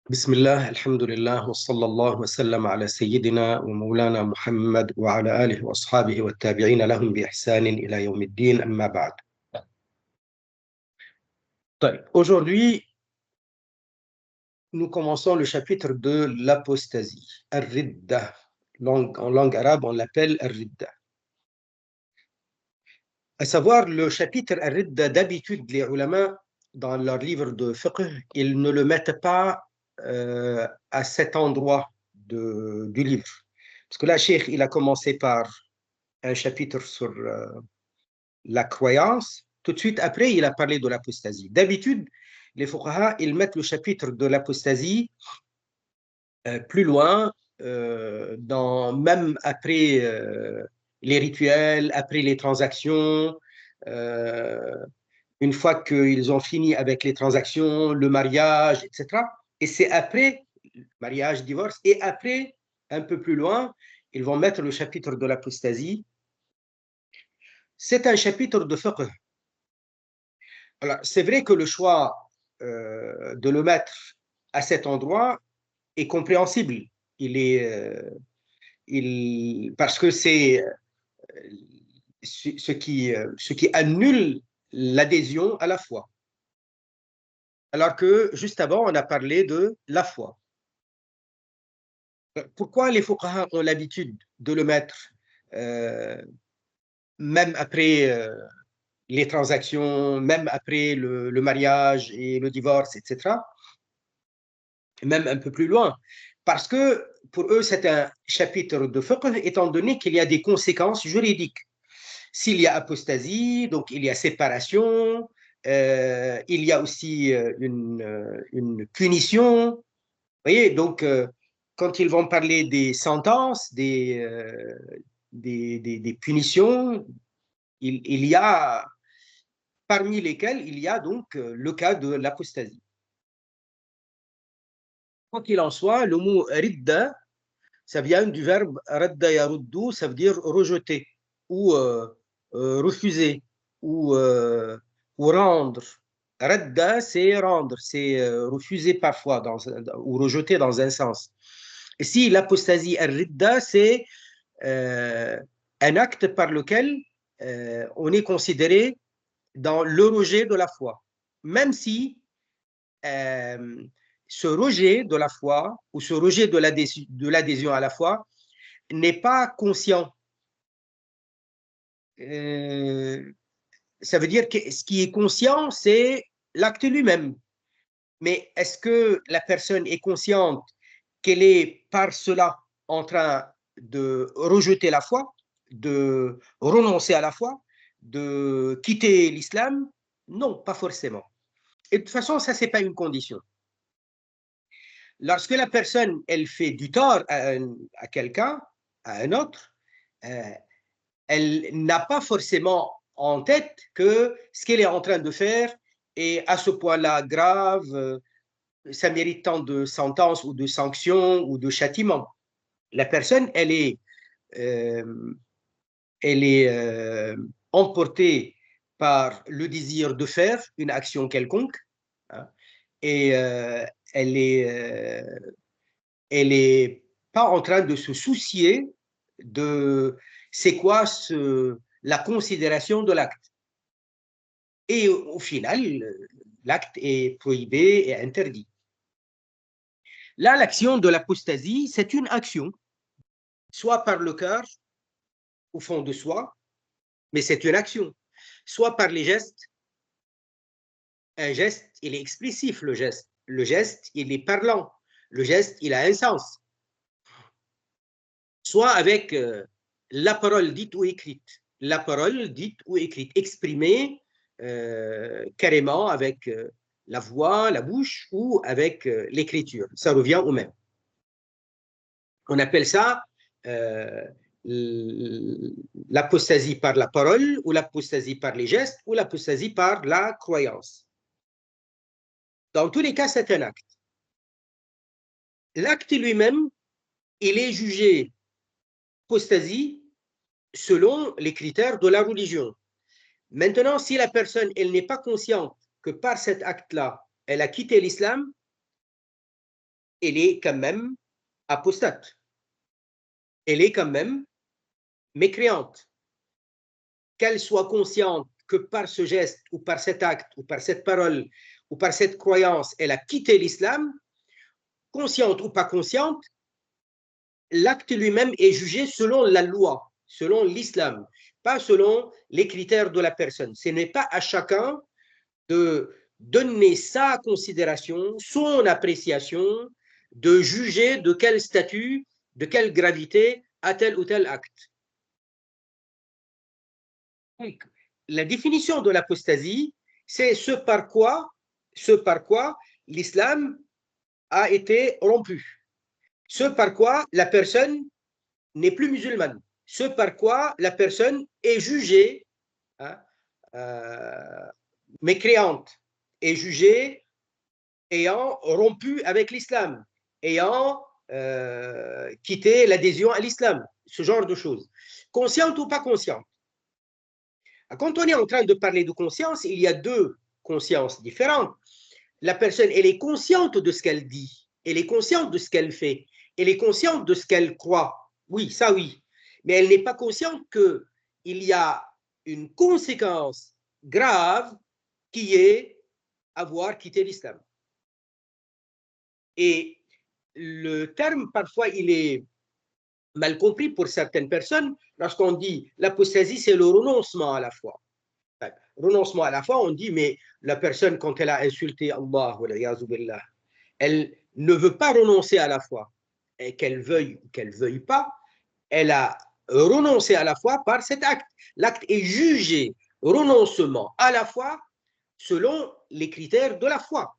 بسم الله الحمد لله وصلى الله وسلم على سيدنا ومولانا محمد وعلى آله وأصحابه والتابعين لهم بإحسان إلى يوم الدين أما بعد. Aujourd'hui, nous commençons le chapitre de l'apostasie. Ar-Ridda. En langue arabe, on l'appelle Ar-Ridda. À savoir, le chapitre Ar-Ridda, d'habitude, les ulama, dans leur livre de fiqh, ils ne le mettent pas à cet endroit du livre. Parce que là, Cheikh, il a commencé par un chapitre sur la croyance. Tout de suite après, il a parlé de l'apostasie. D'habitude, les fuqaha, ils mettent le chapitre de l'apostasie plus loin, même après les rituels, après les transactions. Une fois qu'ils ont fini avec les transactions, le mariage, etc. Et c'est après, mariage, divorce, et après, un peu plus loin, ils vont mettre le chapitre de l'apostasie. C'est un chapitre de fiqh. Alors, c'est vrai que le choix de le mettre à cet endroit est compréhensible. Parce que c'est ce qui annule l'adhésion à la foi. Alors que juste avant, on a parlé de la foi. Pourquoi les fuqaha ont l'habitude de le mettre même après les transactions, même après le mariage et le divorce, etc., même un peu plus loin? Parce que pour eux, c'est un chapitre de fiqh, étant donné qu'il y a des conséquences juridiques. S'il y a apostasie, donc il y a séparation, il y a aussi une punition. Vous voyez, donc quand ils vont parler des sentences, des punitions, il y a, parmi lesquelles il y a donc le cas de l'apostasie. Quoi qu'il en soit, le mot ridda, ça vient du verbe radda yaruddu, ça veut dire rejeter ou refuser ou rendre. Radda, c'est rendre, c'est refuser parfois ou rejeter dans un sens. Ici, l'apostasie ridda, c'est un acte par lequel on est considéré dans le rejet de la foi, même si euh, ce rejet de la foi ou ce rejet de l'adhésion à la foi n'est pas conscient. Euh, Ça veut dire que ce qui est conscient, c'est l'acte lui-même. Mais est-ce que la personne est consciente qu'elle est par cela en train de rejeter la foi, de renoncer à la foi, de quitter l'islam? Non, pas forcément. Et de toute façon, ça, ce n'est pas une condition. Lorsque la personne, elle fait du tort à quelqu'un, à un autre, euh, elle n'a pas forcément en tête que ce qu'elle est en train de faire est à ce point-là grave, ça mérite tant de sentences ou de sanctions ou de châtiments. La personne, euh, elle est emportée par le désir de faire une action quelconque, hein, et elle est pas en train de se soucier de c'est quoi la considération de l'acte. Et au final, l'acte est prohibé et interdit. Là, l'action de l'apostasie, c'est une action, soit par le cœur, au fond de soi, mais c'est une action, soit par les gestes. Un geste, il est expressif, le geste. Le geste, il est parlant. Le geste, il a un sens. Soit avec la parole dite ou écrite. La parole dite ou écrite, exprimée carrément avec la voix, la bouche ou avec l'écriture. Ça revient au même. On appelle ça l'apostasie par la parole ou l'apostasie par les gestes ou l'apostasie par la croyance. Dans tous les cas, c'est un acte. L'acte lui-même, il est jugé apostasie selon les critères de la religion. Maintenant, si la personne, elle n'est pas consciente que par cet acte-là, elle a quitté l'islam, elle est quand même apostate. Elle est quand même mécréante. Qu'elle soit consciente que par ce geste ou par cet acte ou par cette parole ou par cette croyance, elle a quitté l'islam, consciente ou pas consciente, l'acte lui-même est jugé selon la loi, selon l'islam, pas selon les critères de la personne. Ce n'est pas à chacun de donner sa considération, son appréciation, de juger de quel statut, de quelle gravité a tel ou tel acte. Donc, la définition de l'apostasie, c'est ce par quoi l'islam a été rompu, ce par quoi la personne n'est plus musulmane, ce par quoi la personne est jugée hein, mécréante, est jugée ayant rompu avec l'islam, ayant quitté l'adhésion à l'islam, ce genre de choses. Consciente ou pas consciente. Quand on est en train de parler de conscience, il y a deux consciences différentes. La personne, elle est consciente de ce qu'elle dit, elle est consciente de ce qu'elle fait, elle est consciente de ce qu'elle croit. Oui, ça oui. Mais elle n'est pas consciente qu'il y a une conséquence grave qui est avoir quitté l'islam. Et le terme, parfois, il est mal compris pour certaines personnes lorsqu'on dit l'apostasie, c'est le renoncement à la foi. Renoncement à la foi, on dit, mais la personne, quand elle a insulté Allah, elle ne veut pas renoncer à la foi. Et qu'elle veuille ou qu'elle ne veuille pas, elle a renoncé à la foi par cet acte. L'acte est jugé renoncement à la foi selon les critères de la foi,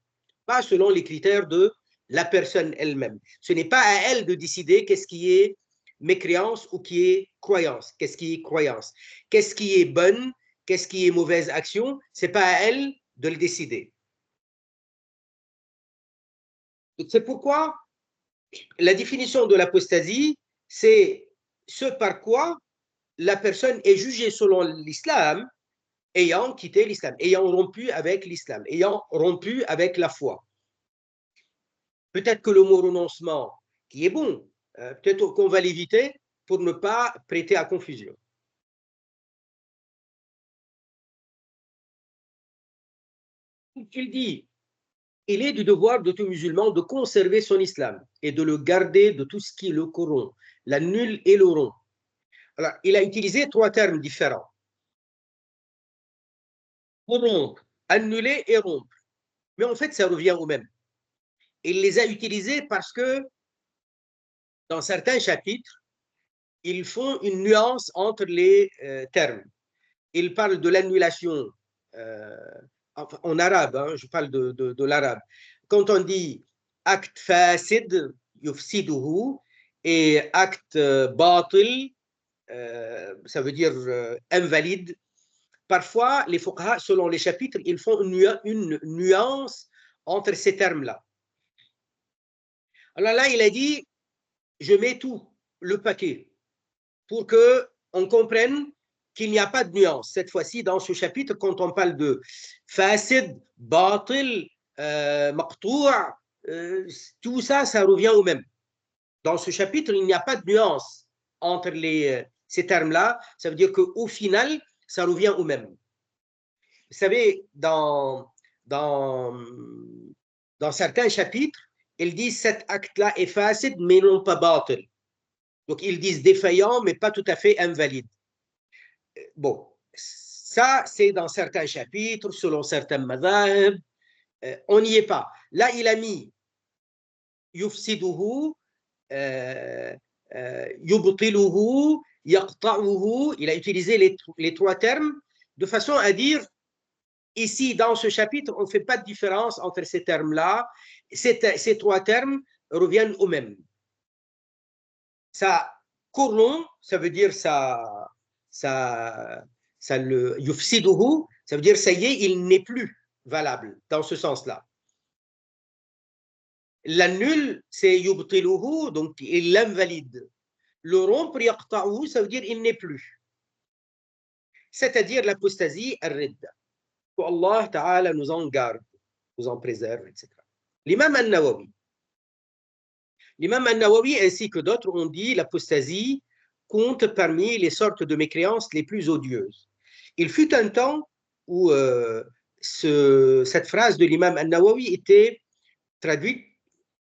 pas selon les critères de la personne elle-même. Ce n'est pas à elle de décider qu'est-ce qui est mécréance ou qui est croyance, qu'est-ce qui est croyance, qu'est-ce qui est bonne, qu'est-ce qui est mauvaise action, c'est pas à elle de le décider. C'est pourquoi la définition de l'apostasie, c'est ce par quoi la personne est jugée selon l'islam, ayant quitté l'islam, ayant rompu avec l'islam, ayant rompu avec la foi. Peut-être que le mot renoncement, qui est bon, peut-être qu'on va l'éviter pour ne pas prêter à confusion. Il dit, il est du devoir de tout musulman de conserver son islam et de le garder de tout ce qui le corrompt, l'annule et le rompt. Alors, il a utilisé trois termes différents. Corrompre, annuler et rompre. Mais en fait, ça revient au même. Il les a utilisés parce que dans certains chapitres, ils font une nuance entre les termes. Ils parlent de l'annulation en arabe, hein, je parle de l'arabe. Quand on dit acte fasid, yufsiduhu, et acte batil, ça veut dire invalide, parfois les fuqaha, selon les chapitres, ils font une nuance entre ces termes-là. Alors là, il a dit, je mets tout, le paquet, pour qu'on comprenne qu'il n'y a pas de nuance. Cette fois-ci, dans ce chapitre, quand on parle de fasid, batil, maqtou', tout ça, ça revient au même. Dans ce chapitre, il n'y a pas de nuance entre ces termes-là. Ça veut dire qu'au final, ça revient au même. Vous savez, dans certains chapitres, ils disent cet acte-là est fasid, mais non pas batil. Donc, ils disent défaillant, mais pas tout à fait invalide. Bon, ça, c'est dans certains chapitres, selon certains madhab. On n'y est pas. Là, il a mis yufsiduhu, yubtiluhu, yaqta'uhu. Il a utilisé les trois termes de façon à dire ici, dans ce chapitre, on ne fait pas de différence entre ces termes-là. Ces trois termes reviennent au même. Ça corrompt, ça veut dire ça le yufsiduhu, ça veut dire ça y est, il n'est plus valable dans ce sens-là. L'annule, c'est yubtiluhu, donc il l'invalide. Le rompre, yaqta'uhu, ça veut dire il n'est plus. C'est-à-dire l'apostasie, al-ridda. Que Allah Ta'ala nous en garde, nous en préserve, etc. L'imam al-Nawawi, L'imam al-Nawawi ainsi que d'autres ont dit l'apostasie compte parmi les sortes de mécréances les plus odieuses. Il fut un temps où cette phrase de l'imam al-Nawawi était traduite,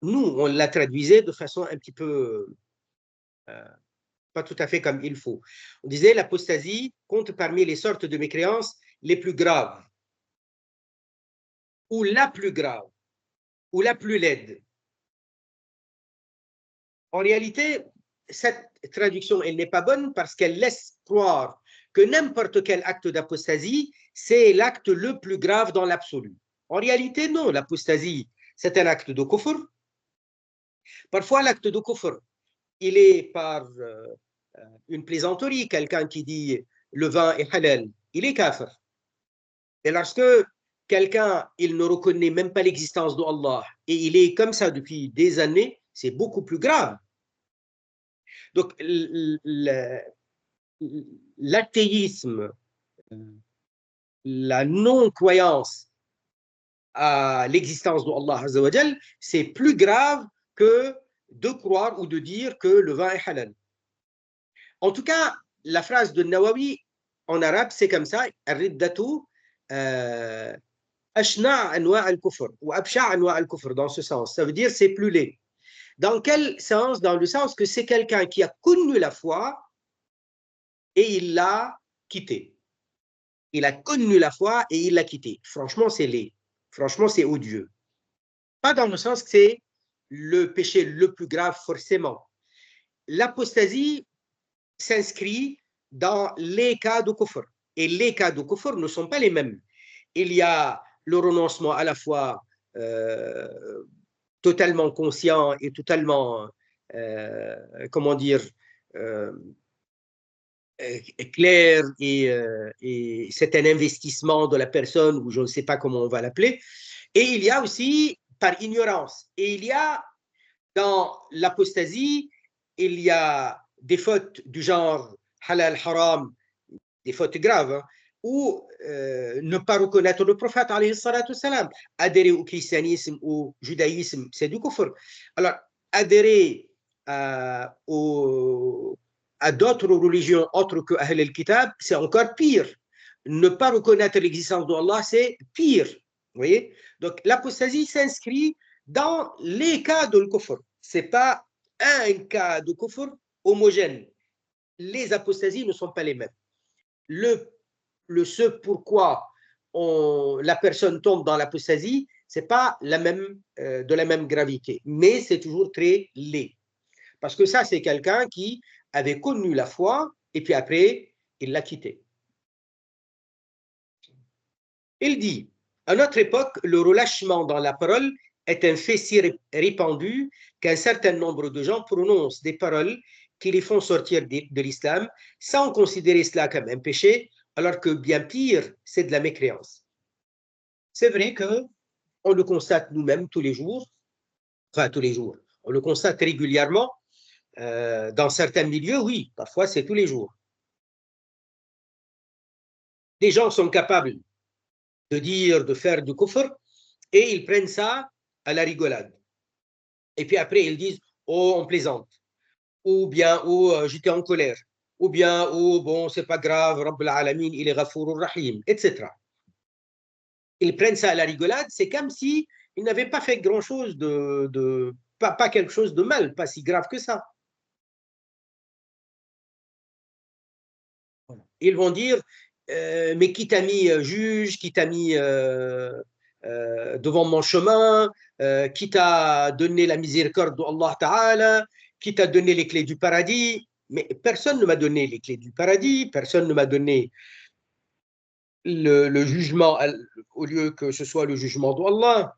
nous, on la traduisait de façon un petit peu pas tout à fait comme il faut. On disait l'apostasie compte parmi les sortes de mécréances les plus graves, ou la plus grave, ou la plus laide. En réalité, cette traduction, elle n'est pas bonne parce qu'elle laisse croire que n'importe quel acte d'apostasie, c'est l'acte le plus grave dans l'absolu. En réalité, non, l'apostasie, c'est un acte de kufr. Parfois, l'acte de kufr, il est par une plaisanterie, quelqu'un qui dit le vin est halal, il est kafir. Et lorsque quelqu'un, il ne reconnaît même pas l'existence d'Allah et il est comme ça depuis des années, c'est beaucoup plus grave. Donc, l'athéisme, la non-croyance à l'existence d'Allah Azzawajal, c'est plus grave que de croire ou de dire que le vin est halal. En tout cas, la phrase de Nawawi en arabe, c'est comme ça, Ar-riddatu ashna' anwa' al-kufr ou absha' anwa' al-kufr, dans ce sens. Ça veut dire c'est plus laid. Dans quel sens? Dans le sens que c'est quelqu'un qui a connu la foi et il l'a quittée. Il a connu la foi et il l'a quittée. Franchement, c'est laid. Franchement, c'est odieux. Pas dans le sens que c'est le péché le plus grave, forcément. L'apostasie s'inscrit dans les cas de kufr. Et les cas de kufr ne sont pas les mêmes. Il y a le renoncement à la foi totalement conscient et totalement, comment dire, clair et c'est un investissement de la personne ou je ne sais pas comment on va l'appeler. Et il y a aussi par ignorance. Et il y a dans l'apostasie, il y a des fautes du genre halal, haram, des fautes graves, hein, ou ne pas reconnaître le prophète, alayhi salatu salam, adhérer au christianisme, au judaïsme, c'est du kufr. Alors, adhérer à d'autres religions autres que Ahl al-Kitab, c'est encore pire. Ne pas reconnaître l'existence d'Allah, c'est pire. Vous voyez? Donc, l'apostasie s'inscrit dans les cas de kufr. Ce n'est pas un cas de kufr homogène. Les apostasies ne sont pas les mêmes. Ce pourquoi la personne tombe dans l'apostasie, ce n'est pas de la même gravité, mais c'est toujours très laid. Parce que ça, c'est quelqu'un qui avait connu la foi et puis après, il l'a quittée. Il dit, à notre époque, le relâchement dans la parole est un fait si répandu qu'un certain nombre de gens prononcent des paroles qui les font sortir de l'islam sans considérer cela comme un péché, alors que bien pire, c'est de la mécréance. C'est vrai qu'on le constate nous-mêmes tous les jours, enfin tous les jours, on le constate régulièrement. Dans certains milieux, oui, parfois c'est tous les jours. Les gens sont capables de dire, de faire du kufr, et ils prennent ça à la rigolade. Et puis après, ils disent, oh, on plaisante, ou bien, oh, j'étais en colère, ou bien, oh, bon, c'est pas grave, Rabb al-Alamin, il est Ghafour rahim, etc. Ils prennent ça à la rigolade, c'est comme si ils n'avaient pas fait grand-chose pas quelque chose de mal, pas si grave que ça. Ils vont dire, mais qui t'a mis juge, qui t'a mis devant mon chemin, qui t'a donné la miséricorde d'Allah Ta'ala, qui t'a donné les clés du paradis. Mais personne ne m'a donné les clés du paradis, personne ne m'a donné le jugement au lieu que ce soit le jugement d'Allah.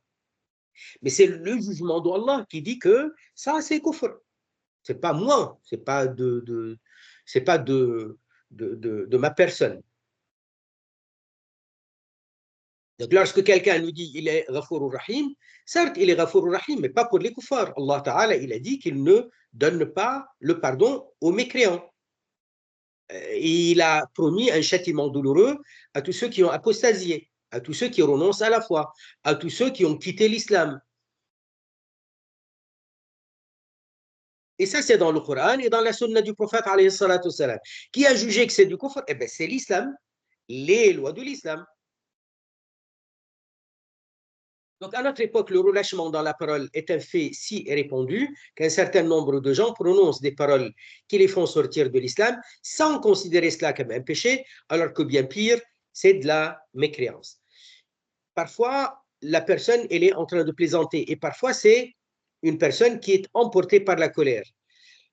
Mais c'est le jugement d'Allah qui dit que ça, c'est kufr. C'est pas moi, c'est pas c'est pas de ma personne. Donc, lorsque quelqu'un nous dit il est Ghafour Rahim, certes, il est Ghafour Rahim, mais pas pour les kuffars. Allah Ta'ala, il a dit qu'il ne donne pas le pardon aux mécréants. Et il a promis un châtiment douloureux à tous ceux qui ont apostasié, à tous ceux qui renoncent à la foi, à tous ceux qui ont quitté l'islam. Et ça, c'est dans le Coran et dans la sunna du prophète, alayhi salatu wassalam. Qui a jugé que c'est du kufr? Eh bien, c'est l'islam, les lois de l'islam. Donc, à notre époque, le relâchement dans la parole est un fait si répandu qu'un certain nombre de gens prononcent des paroles qui les font sortir de l'islam sans considérer cela comme un péché, alors que bien pire, c'est de la mécréance. Parfois, la personne, elle est en train de plaisanter et parfois, c'est une personne qui est emportée par la colère.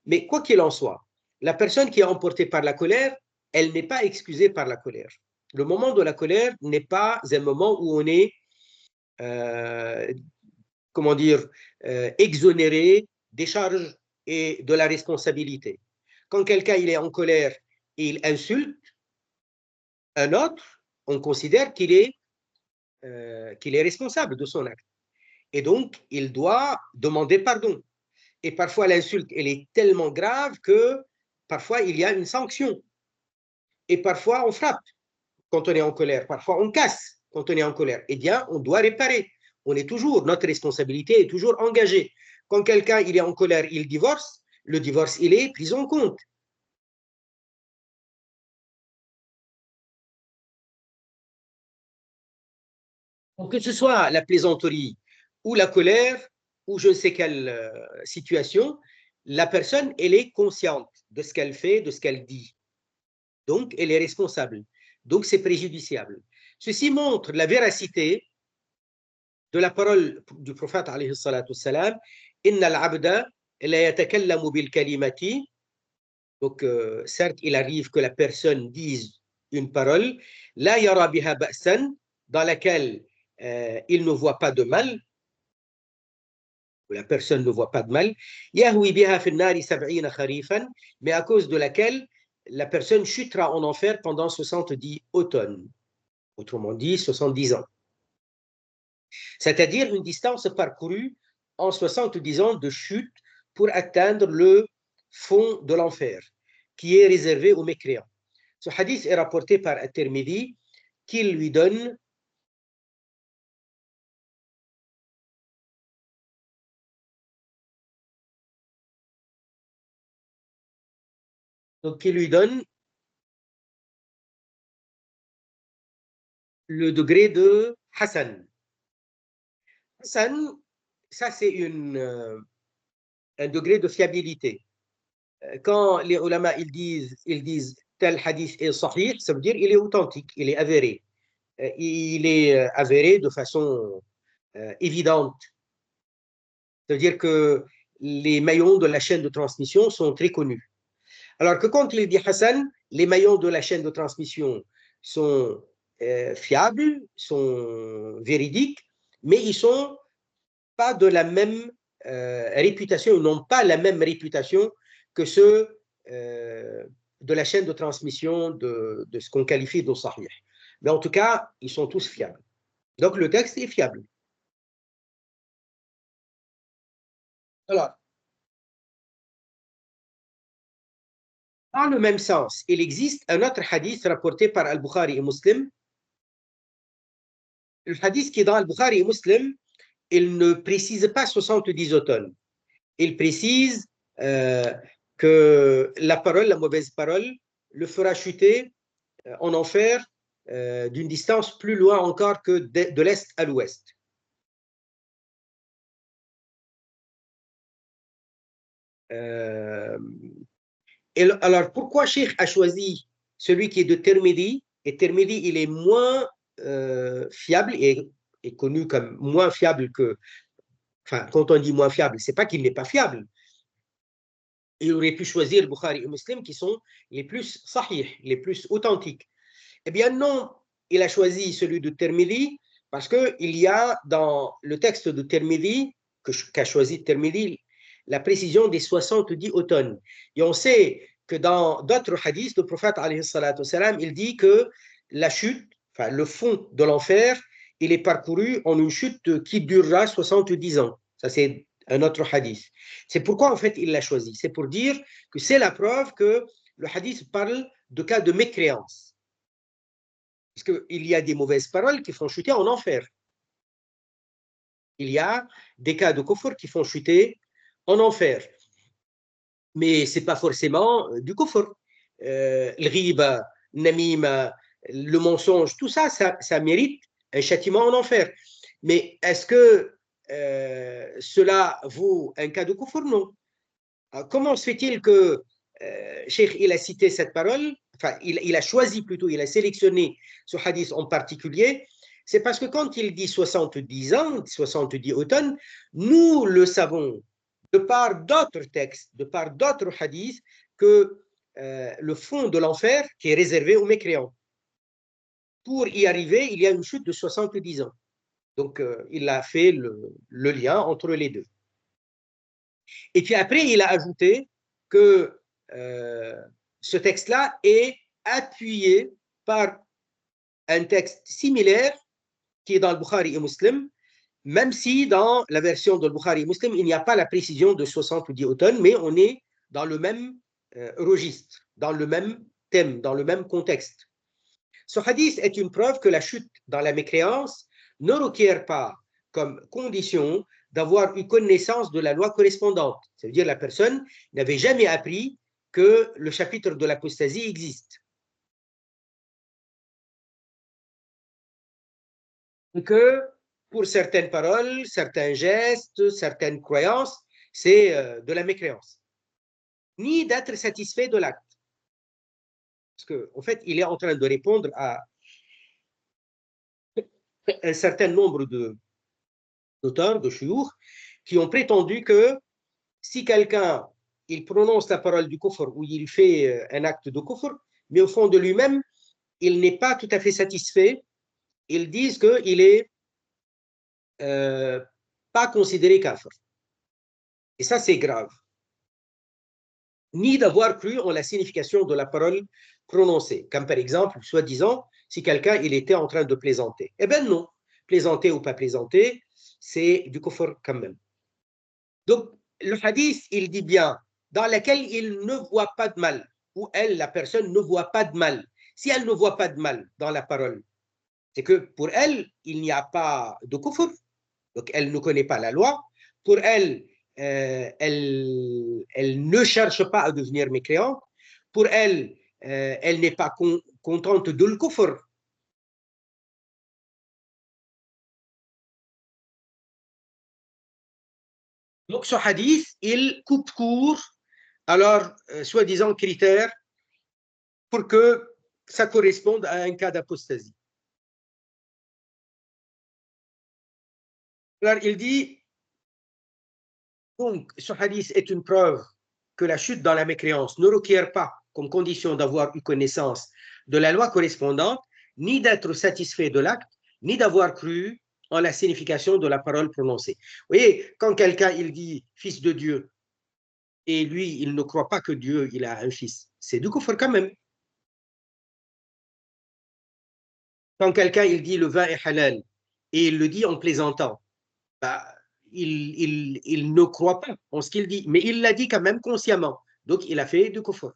Mais quoi qu'il en soit, la personne qui est emportée par la colère, elle n'est pas excusée par la colère. Le moment de la colère n'est pas un moment où on est euh, comment dire, exonéré des charges et de la responsabilité. Quand quelqu'un il est en colère et il insulte un autre, on considère qu'il est responsable de son acte. Et donc, il doit demander pardon. Et parfois, l'insulte, elle est tellement grave que parfois, il y a une sanction. Et parfois, on frappe quand on est en colère. Parfois, on casse quand on est en colère. Eh bien, on doit réparer. On est toujours, notre responsabilité est toujours engagée. Quand quelqu'un il est en colère, il divorce, le divorce, il est pris en compte. Donc, que ce soit la plaisanterie ou la colère ou je ne sais quelle situation, la personne, elle est consciente de ce qu'elle fait, de ce qu'elle dit. Donc, elle est responsable. Donc, c'est préjudiciable. Ceci montre la véracité de la parole du prophète alayhi salatu wassalam, inna al-abda la yatakallamu bil kalimati. Donc, certes, il arrive que la personne dise une parole, la yara biha ba'san, dans laquelle il ne voit pas de mal, ou la personne ne voit pas de mal, yahwi biha fi nari sab'ina kharifan, mais à cause de laquelle la personne chutera en enfer pendant 70 automnes, autrement dit 70 ans. C'est-à-dire une distance parcourue en 70 ans de chute pour atteindre le fond de l'enfer, qui est réservé aux mécréants. Ce hadith est rapporté par At-Tirmidhi, qui lui donne qui lui donne le degré de Hassan. Hassan, ça c'est un degré de fiabilité. Quand les ulama ils disent tel hadith est sahih, ça veut dire il est authentique, il est avéré. Il est avéré de façon évidente. Ça veut dire que les maillons de la chaîne de transmission sont très connus. Alors que quand il dit Hassan, les maillons de la chaîne de transmission sont fiables, sont véridiques, mais ils ne sont pas de la même réputation, ils n'ont pas la même réputation que ceux de la chaîne de transmission de ce qu'on qualifie de sahih. Mais en tout cas, ils sont tous fiables. Donc le texte est fiable. Alors, dans le même sens, il existe un autre hadith rapporté par Al-Bukhari et Muslim. Le hadith qui est dans Al-Bukhari et Muslim, il ne précise pas 70 automnes. Il précise que la parole, la mauvaise parole, le fera chuter en enfer d'une distance plus loin encore que de l'est à l'ouest. Euh, alors, pourquoi Cheikh a choisi celui qui est de Tirmidhi? Et Tirmidhi, il est moins fiable et est connu comme moins fiable que. Enfin, quand on dit moins fiable, c'est pas qu'il n'est pas fiable. Il aurait pu choisir le Bukhari et Muslim qui sont les plus sahih, les plus authentiques. Eh bien, non, il a choisi celui de Tirmidhi parce qu'il y a dans le texte de Tirmidhi, qu'a choisi Tirmidhi, la précision des 70 automnes. Et on sait que dans d'autres hadiths, le prophète, salam, il dit que la chute, enfin le fond de l'enfer, il est parcouru en une chute qui durera 70 ans. Ça, c'est un autre hadith. C'est pourquoi, en fait, il l'a choisi. C'est pour dire que c'est la preuve que le hadith parle de cas de mécréance. Parce qu'il y a des mauvaises paroles qui font chuter en enfer. Il y a des cas de kufr qui font chuter en enfer. mais ce n'est pas forcément du kufr. Le riba, namima, le mensonge, tout ça, ça mérite un châtiment en enfer. Mais est-ce que cela vaut un cas de kufr? Non. Comment se fait-il que Cheikh il a cité cette parole, enfin il a choisi plutôt, il a sélectionné ce hadith en particulier? C'est parce que quand il dit 70 ans, 70 automnes, nous le savons de par d'autres textes, de par d'autres hadiths, que le fond de l'enfer qui est réservé aux mécréants. Pour y arriver, il y a une chute de 70 ans. Donc il a fait le lien entre les deux. Et puis après, il a ajouté que ce texte-là est appuyé par un texte similaire qui est dans le Bukhari et Muslim, même si dans la version de Bukhari et Muslim, il n'y a pas la précision de 70 automnes, mais on est dans le même registre, dans le même thème, dans le même contexte. Ce hadith est une preuve que la chute dans la mécréance ne requiert pas comme condition d'avoir eu connaissance de la loi correspondante. Ça veut dire que la personne n'avait jamais appris que le chapitre de l'apostasie existe. Et que pour certaines paroles, certains gestes, certaines croyances, c'est de la mécréance. Ni d'être satisfait de l'acte. Parce qu'en fait, il est en train de répondre à un certain nombre d'auteurs, de chouyours, qui ont prétendu que si quelqu'un il prononce la parole du kufr ou il fait un acte de kufr, mais au fond de lui-même, il n'est pas tout à fait satisfait, ils disent qu'il est pas considéré kafir. Et ça, c'est grave. Ni d'avoir cru en la signification de la parole prononcée. Comme par exemple, soi-disant, si quelqu'un il était en train de plaisanter. Eh bien non, plaisanter ou pas plaisanter, c'est du kufr quand même. Donc, le hadith, il dit bien, dans lequel il ne voit pas de mal, ou elle, la personne, ne voit pas de mal. Si elle ne voit pas de mal dans la parole, c'est que pour elle, il n'y a pas de kufr, donc elle ne connaît pas la loi. Pour elle, elle ne cherche pas à devenir mécréante. Pour elle, elle n'est pas contente de le kufr. Donc ce hadith, il coupe court à leur soi-disant critères pour que ça corresponde à un cas d'apostasie. Alors il dit, donc ce hadith est une preuve que la chute dans la mécréance ne requiert pas comme condition d'avoir eu connaissance de la loi correspondante, ni d'être satisfait de l'acte, ni d'avoir cru en la signification de la parole prononcée. Vous voyez, quand quelqu'un il dit fils de Dieu, et lui, il ne croit pas que Dieu il a un fils, c'est du kufr quand même. Quand quelqu'un il dit le vin est halal, et il le dit en plaisantant, bah, il ne croit pas en ce qu'il dit, mais il l'a dit quand même consciemment. Donc, il a fait du kufr.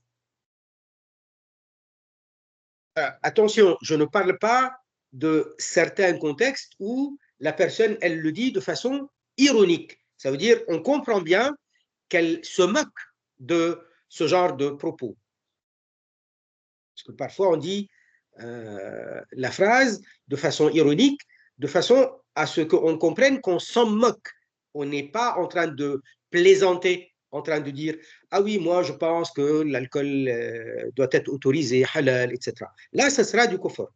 Attention, je ne parle pas de certains contextes où la personne, elle le dit de façon ironique. Ça veut dire, on comprend bien qu'elle se moque de ce genre de propos. Parce que parfois, on dit la phrase de façon ironique, de façon à ce qu'on comprenne qu'on s'en moque. On n'est pas en train de plaisanter, en train de dire ah oui, moi je pense que l'alcool doit être autorisé, halal, etc. Là, ce sera du kufr.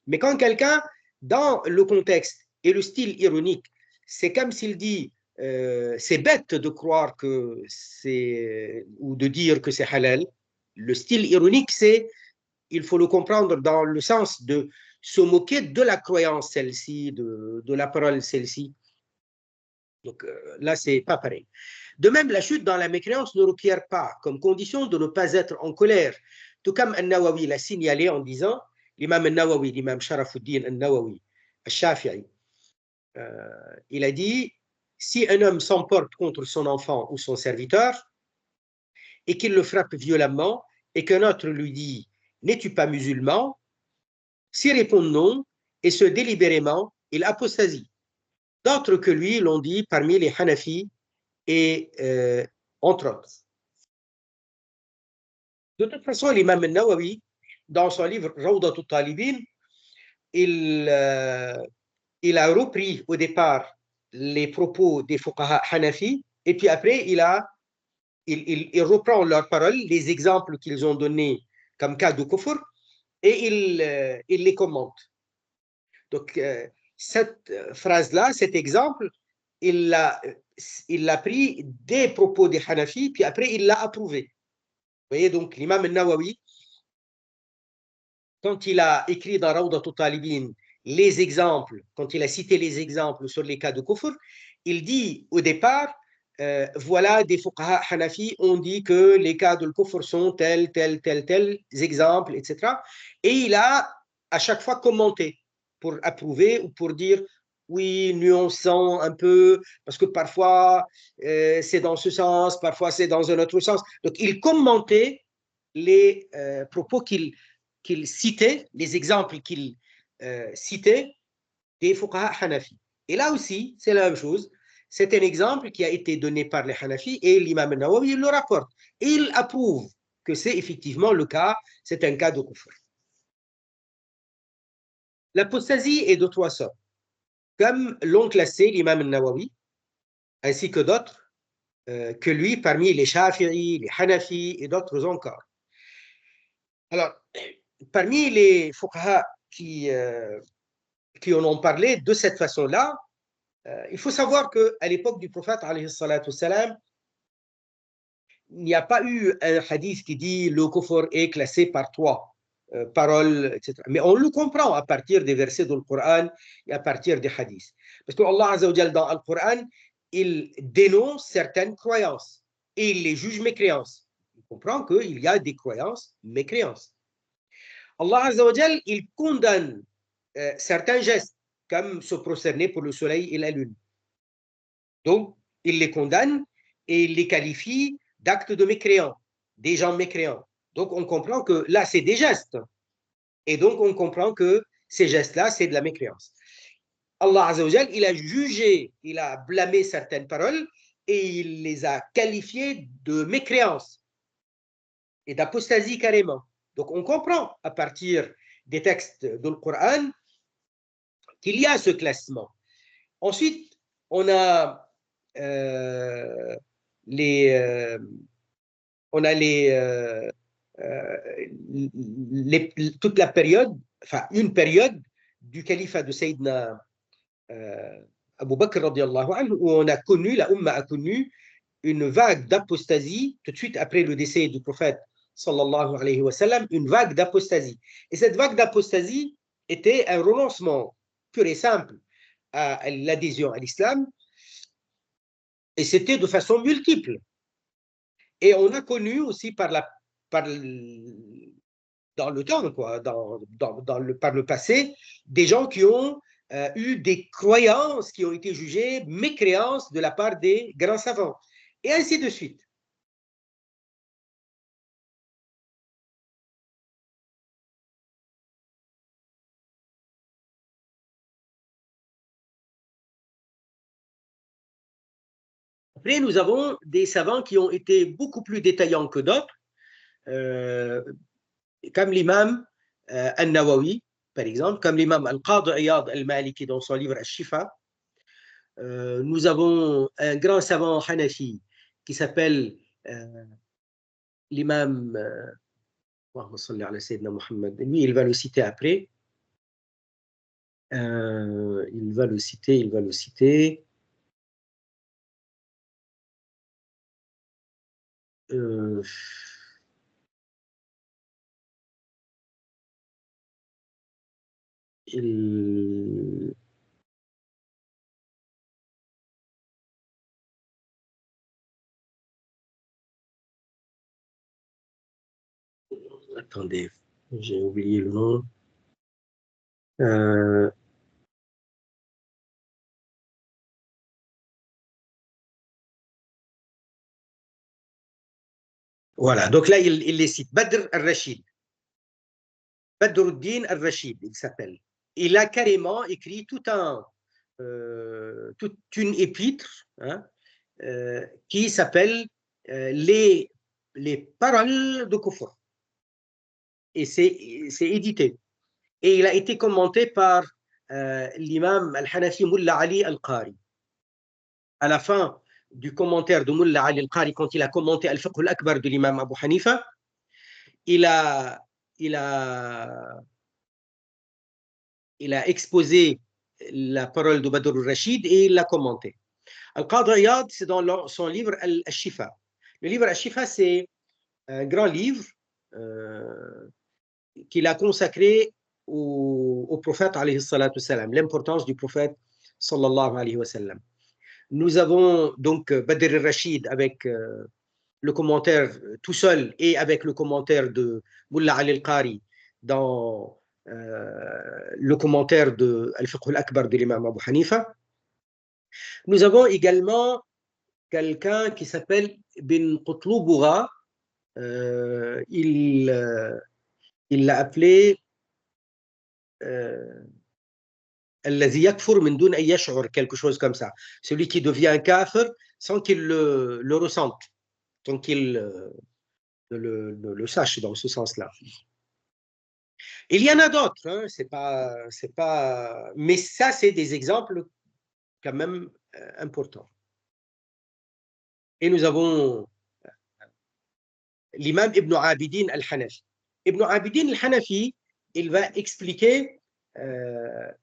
Mais quand quelqu'un, dans le contexte et le style ironique, c'est comme s'il dit c'est bête de croire que c'est ou de dire que c'est halal. Le style ironique, c'est il faut le comprendre dans le sens de se moquer de la croyance celle-ci, de la parole celle-ci. Donc là, c'est pas pareil. De même, la chute dans la mécréance ne requiert pas comme condition de ne pas être en colère. Tout comme An-Nawawi l'a signalé en disant, l'imam An-Nawawi, l'imam Sharafuddin An-Nawawi, Al-Shafi'i, il a dit, si un homme s'emporte contre son enfant ou son serviteur et qu'il le frappe violemment et qu'un autre lui dit, n'es-tu pas musulman? S'il répond non, et ce délibérément, il apostasie. D'autres que lui l'ont dit parmi les Hanafis et entre autres. De toute façon, l'imam al-Nawawi, dans son livre Rawdat al-Talibin, il a repris au départ les propos des fuqaha hanafi, et puis après, il reprend leurs paroles, les exemples qu'ils ont donnés comme cas de kufr, et il les commente. Donc, cette phrase-là, cet exemple, il l'a pris des propos des Hanafi, puis après, il l'a approuvé. Vous voyez, donc, l'imam al-Nawawi, quand il a écrit dans Rawdat al-Talibin les exemples, quand il a cité les exemples sur les cas de kufr, il dit au départ, voilà, des fuqaha Hanafi ont dit que les cas de kufr sont tels exemples, etc. Et il a à chaque fois commenté pour approuver ou pour dire oui, nuançant un peu, parce que parfois c'est dans ce sens, parfois c'est dans un autre sens. Donc il commentait les propos qu'il citait, les exemples qu'il citait des fuqaha Hanafi. Et là aussi, c'est la même chose. C'est un exemple qui a été donné par les Hanafi et l'imam Nawawi le rapporte. Et il approuve que c'est effectivement le cas, c'est un cas de kufr. L'apostasie est de trois sortes, comme l'ont classé l'imam Nawawi, ainsi que d'autres que lui parmi les Shafi'i, les Hanafi et d'autres encore. Alors, parmi les fuqaha qui en ont parlé de cette façon-là, il faut savoir qu'à l'époque du prophète, salam, il n'y a pas eu un hadith qui dit le kufr est classé par trois paroles, etc. Mais on le comprend à partir des versets du Coran et à partir des hadiths. Parce que Allah Azza wa Jal, dans le Coran, il dénonce certaines croyances et il les juge mécréances. On comprend qu'il y a des croyances mécréances. Allah Azza wa Jal, il condamne certains gestes, comme se prosterner pour le soleil et la lune. Donc, il les condamne et il les qualifie d'actes de mécréants, des gens mécréants. Donc, on comprend que là, c'est des gestes. Et donc, on comprend que ces gestes-là, c'est de la mécréance. Allah Azza wa Jal, il a jugé, il a blâmé certaines paroles et il les a qualifiées de mécréance et d'apostasie carrément. Donc, on comprend à partir des textes du Coran qu'il y a ce classement. Ensuite, on a les toute la période, enfin une période du califat de Sayyidina Abu Bakr radiallahu anhu, où on a connu, la Ummah a connu une vague d'apostasie tout de suite après le décès du prophète sallallahu alayhi wa sallam, une vague d'apostasie. Et cette vague d'apostasie était un renoncement pur et simple à l'adhésion à l'islam, et c'était de façon multiple. Et on a connu aussi dans le temps, quoi, par le passé, des gens qui ont eu des croyances qui ont été jugées mécréances de la part des grands savants, et ainsi de suite. Après, nous avons des savants qui ont été beaucoup plus détaillants que d'autres, comme l'imam al-Nawawi, par exemple, comme l'imam al-Qadi Iyad al-Maliki dans son livre Al-Shifa. Nous avons un grand savant hanafi qui s'appelle l'imam lui, il va le citer après. Il va le citer. Il... Attendez, j'ai oublié le nom. Voilà, donc là, il les cite. Badr al-Rashid. Badruddin al-Rashid, il s'appelle. Il a carrément écrit toute une épître hein, qui s'appelle les paroles de Kufr. et c'est édité. Et il a été commenté par l'imam Al-Hanafi Mullah Ali Al-Qari. À la fin du commentaire de Mullah Ali Al-Qari, quand il a commenté Al-Fiqh Al-Akbar de l'imam Abu Hanifa, il a, il a, il a exposé la parole de Badr al-Rashid et il l'a commenté. Al-Qadhi Iyad, c'est dans son livre Al-Shifa. Le livre Al-Shifa, c'est un grand livre qu'il a consacré au prophète, alayhi salatu salam, l'importance du prophète, sallallahu alayhi wa sallam. Nous avons donc Badr al-Rashid avec le commentaire tout seul et avec le commentaire de Mullah Ali al-Qari dans le commentaire de Al-Fiqh al-Akbar de l'imam Abu Hanifa. Nous avons également quelqu'un qui s'appelle Bin Qutluboura. Il l'a appelé الذي يكفر من دون أن يشعر, quelque chose comme ça. Celui qui devient un kafir sans qu'il le ressente, sans qu'il le sache dans ce sens-là. Il y en a d'autres, hein, c'est pas, mais ça, c'est des exemples quand même importants. Et nous avons l'imam Ibn Abidin al-Hanafi. Ibn Abidin al-Hanafi, il va expliquer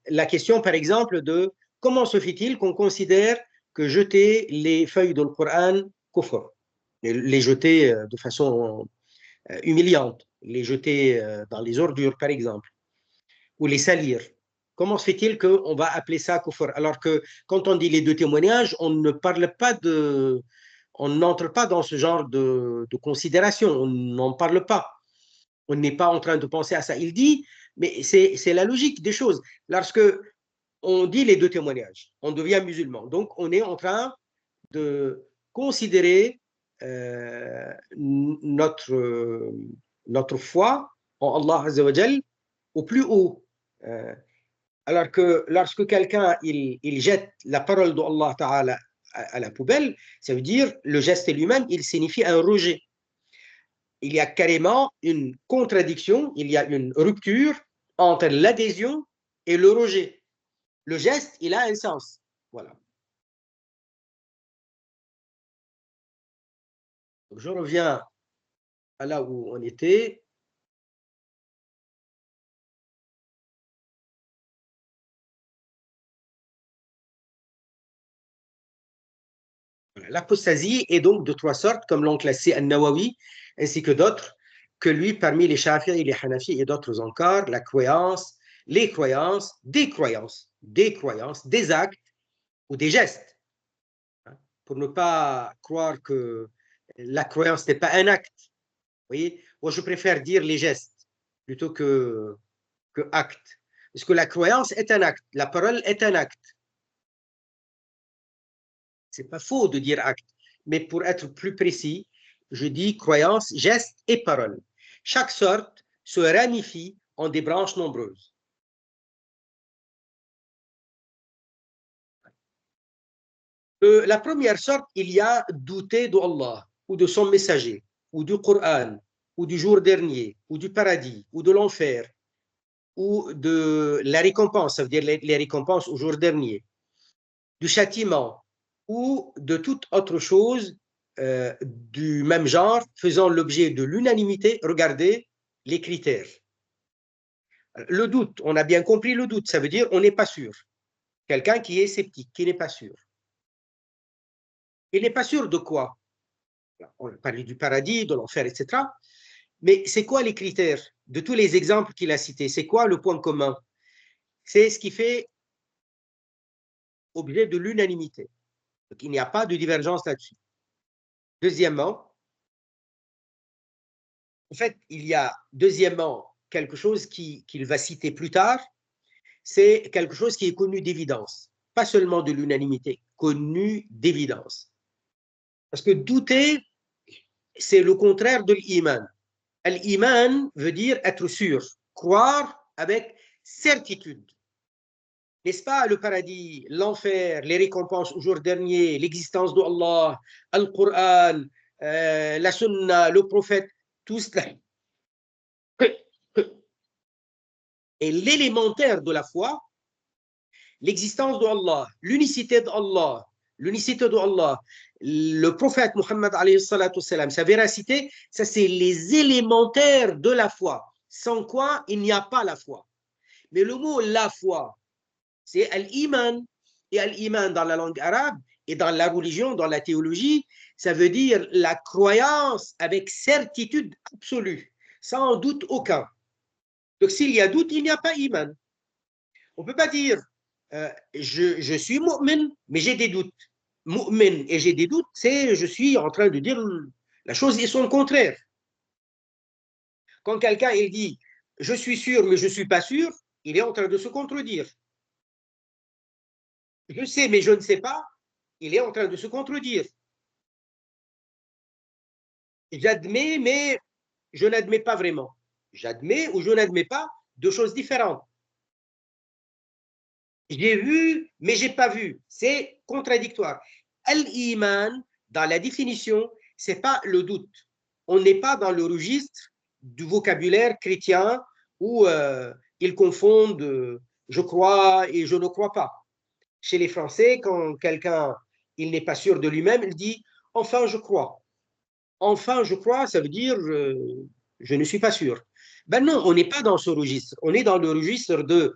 la question, par exemple, de comment se fait-il qu'on considère que jeter les feuilles de Coran kufr, les jeter de façon humiliante, les jeter dans les ordures, par exemple, ou les salir. Comment se fait-il qu'on va appeler ça kufr, alors que quand on dit les deux témoignages, on ne parle pas de... On n'entre pas dans ce genre de considération, on n'en parle pas. On n'est pas en train de penser à ça. Il dit, mais c'est la logique des choses. Lorsque on dit les deux témoignages, on devient musulman. Donc, on est en train de considérer notre foi en Allah Azza wa Jal au plus haut. Alors que lorsque quelqu'un il jette la parole d'Allah Ta'ala à la poubelle, ça veut dire le geste lui-même, il signifie un rejet. Il y a carrément une contradiction, il y a une rupture entre l'adhésion et le rejet. Le geste, il a un sens. Voilà. Donc, je reviens à là où on était. L'apostasie est donc de trois sortes, comme l'ont classé An-Nawawi, ainsi que d'autres, que lui, parmi les Shafi'i, les Hanafi et d'autres encore, la croyance, les croyances, des actes ou des gestes. Pour ne pas croire que la croyance n'est pas un acte. Vous voyez, moi, je préfère dire les gestes plutôt que acte. Parce que la croyance est un acte, la parole est un acte. C'est pas faux de dire acte, mais pour être plus précis, je dis croyance, geste et parole. Chaque sorte se ramifie en des branches nombreuses. La première sorte, il y a douter d'Allah ou de son messager ou du Coran ou du jour dernier ou du paradis ou de l'enfer ou de la récompense, ça veut dire les récompenses au jour dernier, du châtiment ou de toute autre chose du même genre faisant l'objet de l'unanimité. Regardez les critères. Le doute, on a bien compris le doute, ça veut dire on n'est pas sûr. Quelqu'un qui est sceptique, qui n'est pas sûr. Il n'est pas sûr de quoi? On a parlé du paradis, de l'enfer, etc. Mais c'est quoi les critères de tous les exemples qu'il a cités? C'est quoi le point commun? C'est ce qui fait objet de l'unanimité. Donc, il n'y a pas de divergence là-dessus. Deuxièmement, en fait, il y a deuxièmement quelque chose qu'il va citer plus tard, c'est quelque chose qui est connu d'évidence, pas seulement de l'unanimité, connu d'évidence. Parce que douter, c'est le contraire de l'iman. L'iman veut dire être sûr, croire avec certitude. N'est-ce pas le paradis, l'enfer, les récompenses au jour dernier, l'existence d'Allah, le Coran, la sunna, le prophète, tout cela. Et l'élémentaire de la foi, l'existence d'Allah, l'unicité d'Allah, le prophète Mohammed alayhi salatu salam, sa véracité, ça c'est les élémentaires de la foi, sans quoi il n'y a pas la foi. Mais le mot la foi, c'est al-iman, et al-iman dans la langue arabe et dans la religion, dans la théologie, ça veut dire la croyance avec certitude absolue, sans doute aucun. Donc s'il y a doute, il n'y a pas iman. On ne peut pas dire je suis mu'min, mais j'ai des doutes. Mu'min et j'ai des doutes, c'est je suis en train de dire la chose et son contraire. Quand quelqu'un il dit je suis sûr, mais je ne suis pas sûr, il est en train de se contredire. Je sais, mais je ne sais pas, il est en train de se contredire. J'admets, mais je n'admets pas vraiment. J'admets ou je n'admets pas, deux choses différentes. J'ai vu, mais je n'ai pas vu. C'est contradictoire. Al-Iman, dans la définition, ce n'est pas le doute. On n'est pas dans le registre du vocabulaire chrétien où ils confondent je crois et je ne crois pas. Chez les Français, quand quelqu'un il n'est pas sûr de lui-même, il dit enfin je crois. Enfin je crois, ça veut dire je ne suis pas sûr. Ben non, on n'est pas dans ce registre. On est dans le registre de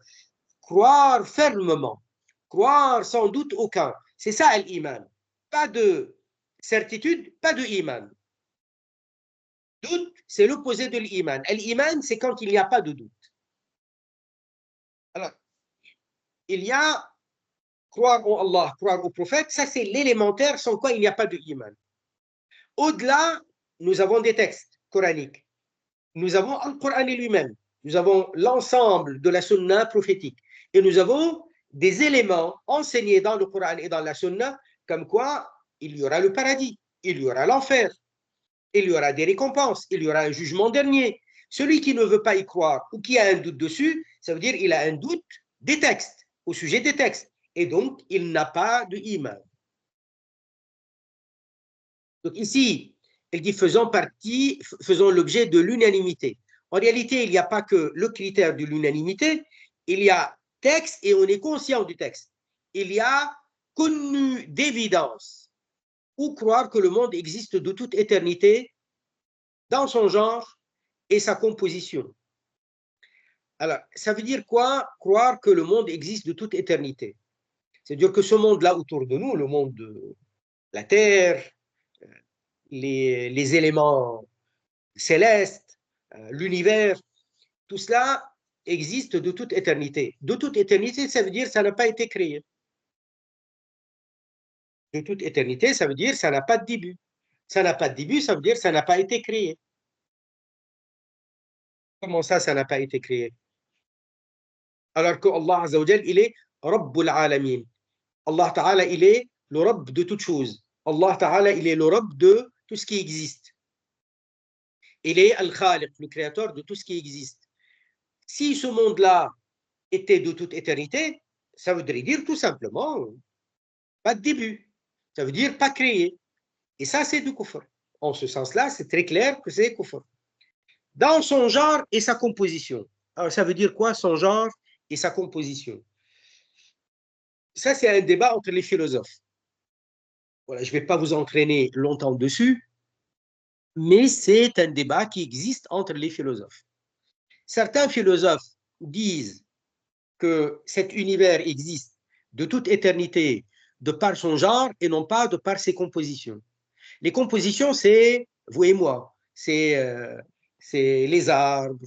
croire fermement, croire sans doute aucun. C'est ça l'iman. Pas de certitude, pas de iman. Doute, c'est l'opposé de l'iman. L'iman, c'est quand il n'y a pas de doute. Alors, il y a croire en Allah, croire au prophète, ça c'est l'élémentaire sans quoi il n'y a pas de iman. Au-delà, nous avons des textes coraniques. Nous avons le Coran lui-même. Nous avons l'ensemble de la sunna prophétique. Et nous avons des éléments enseignés dans le Coran et dans la sunna, comme quoi il y aura le paradis, il y aura l'enfer, il y aura des récompenses, il y aura un jugement dernier. Celui qui ne veut pas y croire ou qui a un doute dessus, ça veut dire qu'il a un doute des textes, au sujet des textes. Et donc, il n'a pas de iman. Donc ici, il dit faisons l'objet de l'unanimité. En réalité, il n'y a pas que le critère de l'unanimité, il y a texte et on est conscient du texte. Il y a connu d'évidence ou croire que le monde existe de toute éternité dans son genre et sa composition. Alors, ça veut dire quoi? Croire que le monde existe de toute éternité. C'est-à-dire que ce monde-là autour de nous, le monde de la Terre, les éléments célestes, l'univers, tout cela existe de toute éternité. De toute éternité, ça veut dire que ça n'a pas été créé. De toute éternité, ça veut dire que ça n'a pas de début. Ça n'a pas de début, ça veut dire que ça n'a pas été créé. Comment ça n'a pas été créé? Alors que Allah Azza wa Jal, il est Rabbul Alamin. Allah Ta'ala, il est le Rabb de toutes choses. Allah Ta'ala, il est le Rabb de tout ce qui existe. Il est Al-Khaliq, le créateur de tout ce qui existe. Si ce monde-là était de toute éternité, ça voudrait dire tout simplement pas de début. Ça veut dire pas créé. Et ça, c'est du kufr. En ce sens-là, c'est très clair que c'est kufr. Dans son genre et sa composition. Alors, ça veut dire quoi, son genre et sa composition? Ça, c'est un débat entre les philosophes. Voilà, je ne vais pas vous entraîner longtemps dessus, mais c'est un débat qui existe entre les philosophes. Certains philosophes disent que cet univers existe de toute éternité de par son genre et non pas de par ses compositions. Les compositions, c'est vous et moi, c'est les arbres,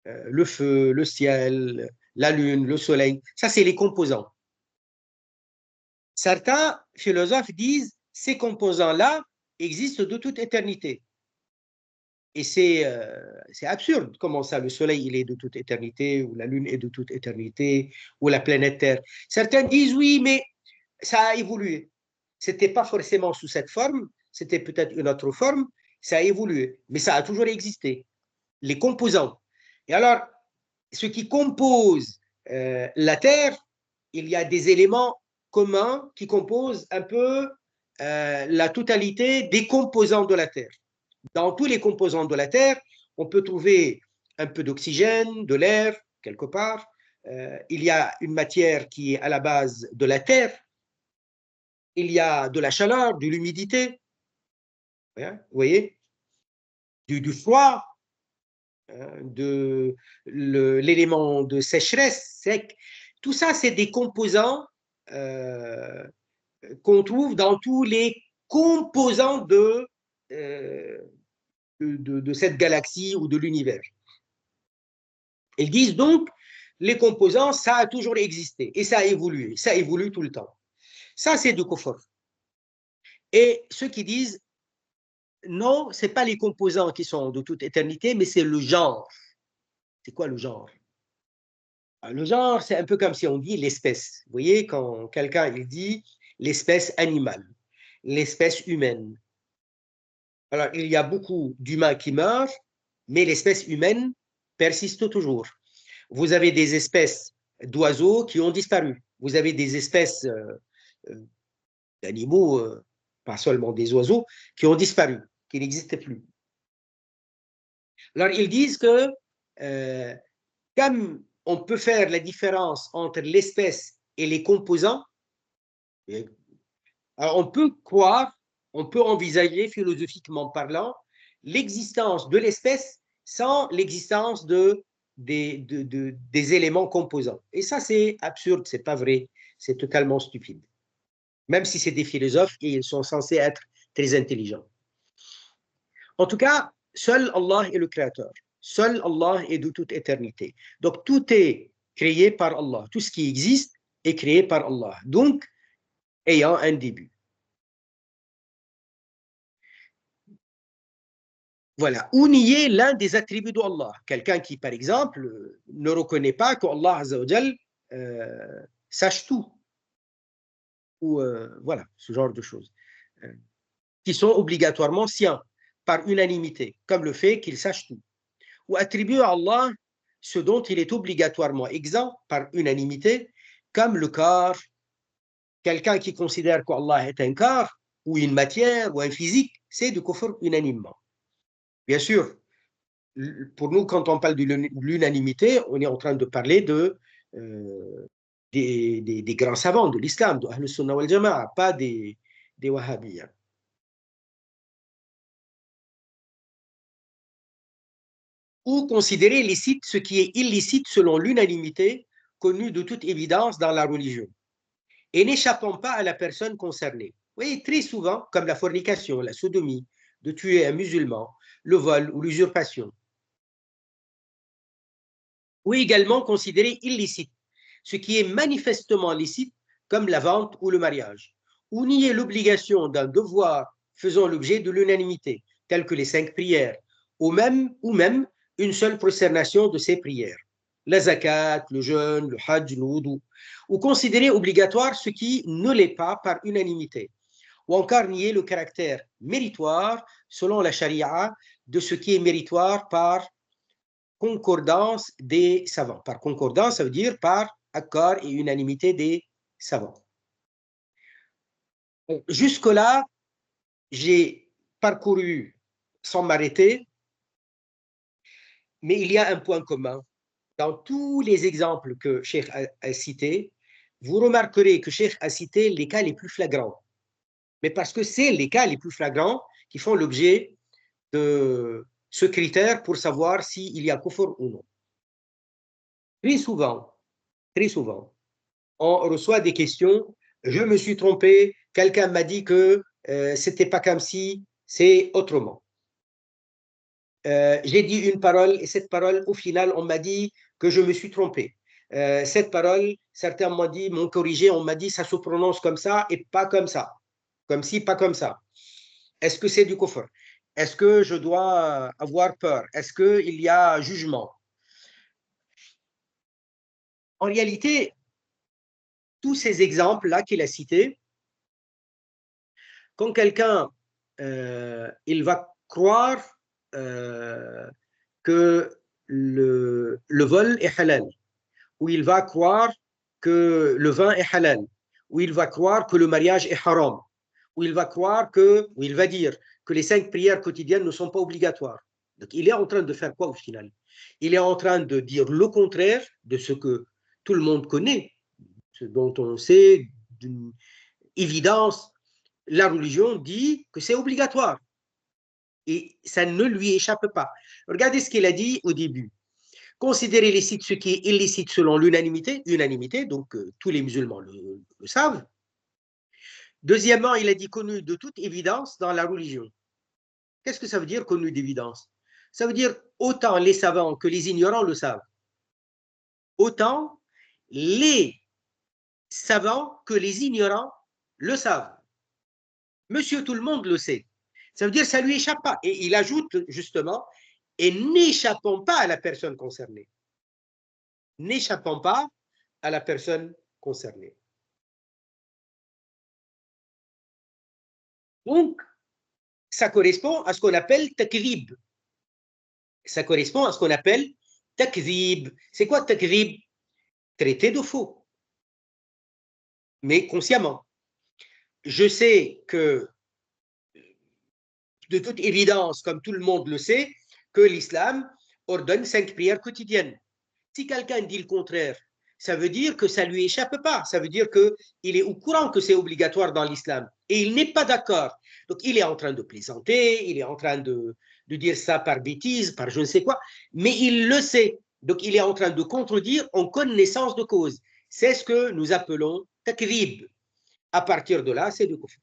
le feu, le ciel, la lune, le soleil. Ça, c'est les composants. Certains philosophes disent ces composants-là existent de toute éternité. Et c'est absurde. Comment ça, le soleil, il est de toute éternité, ou la lune est de toute éternité, ou la planète Terre. Certains disent oui, mais ça a évolué. Ce n'était pas forcément sous cette forme, c'était peut-être une autre forme, ça a évolué, mais ça a toujours existé. Les composants. Et alors, ce qui compose la Terre, il y a des éléments communs qui composent un peu la totalité des composants de la Terre. Dans tous les composants de la Terre, on peut trouver un peu d'oxygène, de l'air, quelque part. Il y a une matière qui est à la base de la terre. Il y a de la chaleur, de l'humidité, vous voyez, du froid, de l'élément de sécheresse, sec. Tout ça, c'est des composants qu'on trouve dans tous les composants de cette galaxie ou de l'univers. Ils disent donc, les composants, ça a toujours existé et ça a évolué, ça évolue tout le temps. Ça, c'est du kufr. Et ceux qui disent, non, ce n'est pas les composants qui sont de toute éternité, mais c'est le genre. C'est quoi le genre? Le genre, c'est un peu comme si on dit l'espèce. Vous voyez, quand quelqu'un il dit l'espèce animale, l'espèce humaine. Alors, il y a beaucoup d'humains qui meurent, mais l'espèce humaine persiste toujours. Vous avez des espèces d'oiseaux qui ont disparu. Vous avez des espèces d'animaux, pas seulement des oiseaux, qui ont disparu, qui n'existent plus. Alors, ils disent que comme on peut faire la différence entre l'espèce et les composants, alors on peut croire, on peut envisager philosophiquement parlant l'existence de l'espèce sans l'existence des éléments composants. Et ça, c'est absurde, c'est pas vrai, c'est totalement stupide. Même si c'est des philosophes et ils sont censés être très intelligents. En tout cas, seul Allah est le créateur. Seul Allah est de toute éternité. Donc, tout est créé par Allah. Tout ce qui existe est créé par Allah. Donc, ayant un début. Voilà. Ou nier l'un des attributs d'Allah. Quelqu'un qui, par exemple, ne reconnaît pas qu'Allah sache tout. Ou voilà, ce genre de choses. Qui sont obligatoirement siens, par unanimité, comme le fait qu'il sache tout. Ou attribuer à Allah ce dont il est obligatoirement exempt par unanimité, comme le corps. Quelqu'un qui considère qu'Allah est un corps, ou une matière, ou un physique, c'est du kufr unanimement. Bien sûr, pour nous, quand on parle de l'unanimité, on est en train de parler des grands savants de l'islam, de Ahl Sunnah wal Jama'a, pas des Wahhabiyya. Ou considérer licite ce qui est illicite selon l'unanimité connue de toute évidence dans la religion, et n'échappant pas à la personne concernée. Oui, très souvent, comme la fornication, la sodomie, de tuer un musulman, le vol ou l'usurpation. Ou également considérer illicite ce qui est manifestement licite, comme la vente ou le mariage. Ou nier l'obligation d'un devoir faisant l'objet de l'unanimité, tel que les 5 prières, ou même une seule prosternation de ces prières. La zakat, le jeûne, le hajj, le wudu. Ou considérer obligatoire ce qui ne l'est pas par unanimité. Ou encore nier le caractère méritoire, selon la charia, de ce qui est méritoire par concordance des savants. Par concordance, ça veut dire par accord et unanimité des savants. Jusque-là, j'ai parcouru sans m'arrêter, mais il y a un point commun. Dans tous les exemples que Cheikh a cités, vous remarquerez que Cheikh a cité les cas les plus flagrants. Mais parce que c'est les cas les plus flagrants qui font l'objet de ce critère pour savoir s'il y a kufr ou non. Très souvent, on reçoit des questions. Je me suis trompé, quelqu'un m'a dit que c'était pas comme si, c'est autrement. J'ai dit une parole et cette parole, au final, on m'a dit que je me suis trompé. Cette parole, certains m'ont dit, m'ont corrigé, on m'a dit ça se prononce comme ça et pas comme ça. Comme si, pas comme ça. Est-ce que c'est du kufr? Est-ce que je dois avoir peur? Est-ce qu'il y a jugement? En réalité, tous ces exemples-là qu'il a cités, quand quelqu'un il va croire que le vol est halal, ou il va croire que le vin est halal, ou il va croire que le mariage est haram, ou il va dire que les 5 prières quotidiennes ne sont pas obligatoires. Donc, il est en train de faire quoi au final? Il est en train de dire le contraire de ce que tout le monde connaît, ce dont on sait d'une évidence. La religion dit que c'est obligatoire et ça ne lui échappe pas. Regardez ce qu'il a dit au début. Considérer licite ce qui est illicite selon l'unanimité, donc tous les musulmans le savent. Deuxièmement, il a dit connu de toute évidence dans la religion. Qu'est-ce que ça veut dire connu d'évidence? Ça veut dire autant les savants que les ignorants le savent. Autant les savants que les ignorants le savent. Monsieur tout le monde le sait. Ça veut dire que ça ne lui échappe pas. Et il ajoute justement, et n'échappons pas à la personne concernée. N'échappons pas à la personne concernée. Donc, ça correspond à ce qu'on appelle takrib. Ça correspond à ce qu'on appelle takzib. C'est quoi takzib? Traiter de faux, mais consciemment. Je sais que, de toute évidence, comme tout le monde le sait, que l'islam ordonne 5 prières quotidiennes. Si quelqu'un dit le contraire, ça veut dire que ça ne lui échappe pas. Ça veut dire qu'il est au courant que c'est obligatoire dans l'islam. Et il n'est pas d'accord. Donc, il est en train de plaisanter, il est en train de dire ça par bêtise, par je ne sais quoi, mais il le sait. Donc, il est en train de contredire en connaissance de cause. C'est ce que nous appelons takrib. À partir de là, c'est du kufr.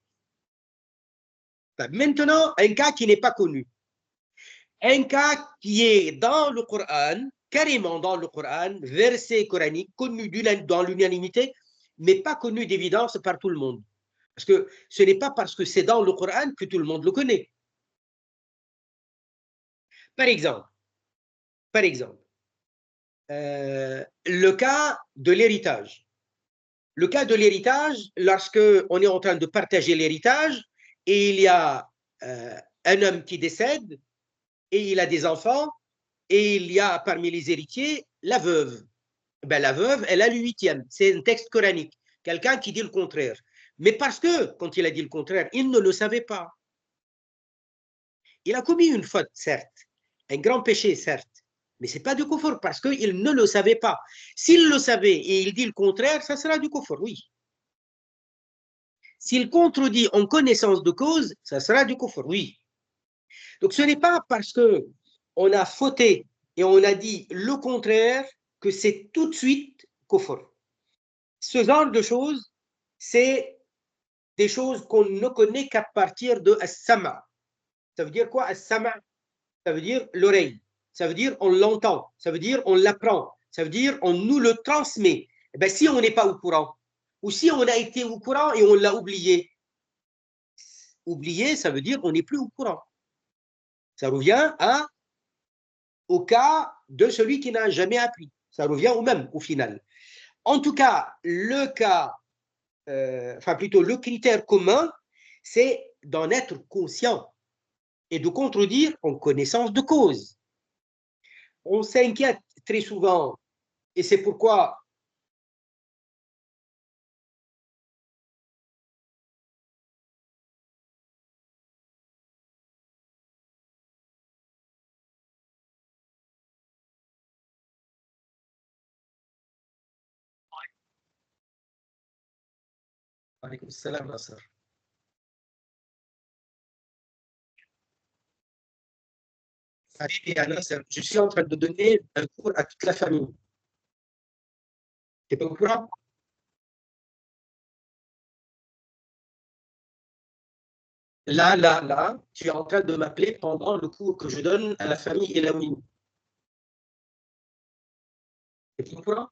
Maintenant, un cas qui n'est pas connu. Un cas qui est dans le Coran, carrément dans le Coran, verset coranique, connu dans l'unanimité, mais pas connu d'évidence par tout le monde. Parce que ce n'est pas parce que c'est dans le Coran que tout le monde le connaît. Par exemple, le cas de l'héritage. Le cas de l'héritage, lorsque on est en train de partager l'héritage et il y a un homme qui décède et il a des enfants et il y a parmi les héritiers la veuve. Ben, la veuve, elle a le huitième. C'est un texte coranique. Quelqu'un qui dit le contraire. Mais parce que, quand il a dit le contraire, il ne le savait pas. Il a commis une faute, certes, un grand péché, certes, mais ce n'est pas du kufr parce qu'il ne le savait pas. S'il le savait et il dit le contraire, ça sera du kufr, oui. S'il contredit en connaissance de cause, ça sera du kufr, oui. Donc ce n'est pas parce qu'on a fauté et on a dit le contraire que c'est tout de suite kufr. Ce genre de choses, c'est des choses qu'on ne connaît qu'à partir de as-sama. Ça veut dire quoi, as-sama? Ça veut dire l'oreille. Ça veut dire on l'entend. Ça veut dire on l'apprend. Ça veut dire on nous le transmet. Eh bien, si on n'est pas au courant, ou si on a été au courant et on l'a oublié, oublier, ça veut dire on n'est plus au courant. Ça revient au cas de celui qui n'a jamais appris. Ça revient au même, au final. En tout cas, le cas, enfin plutôt le critère commun, c'est d'en être conscient et de contredire en connaissance de cause. On s'inquiète très souvent, et c'est pourquoi je suis en train de donner un cours à toute la famille. Tu n'es pas au courant? Là, tu es en train de m'appeler pendant le cours que je donne à la famille et la mine. Tu n'es pas au courant?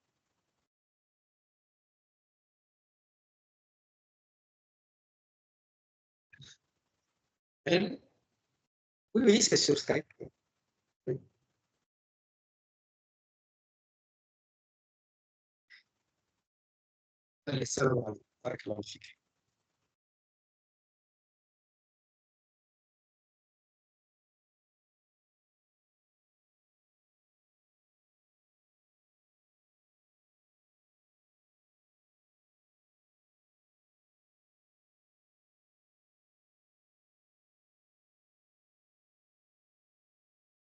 Oui, oui, c'est sur Skype. Oui. Allez, salam alaikum.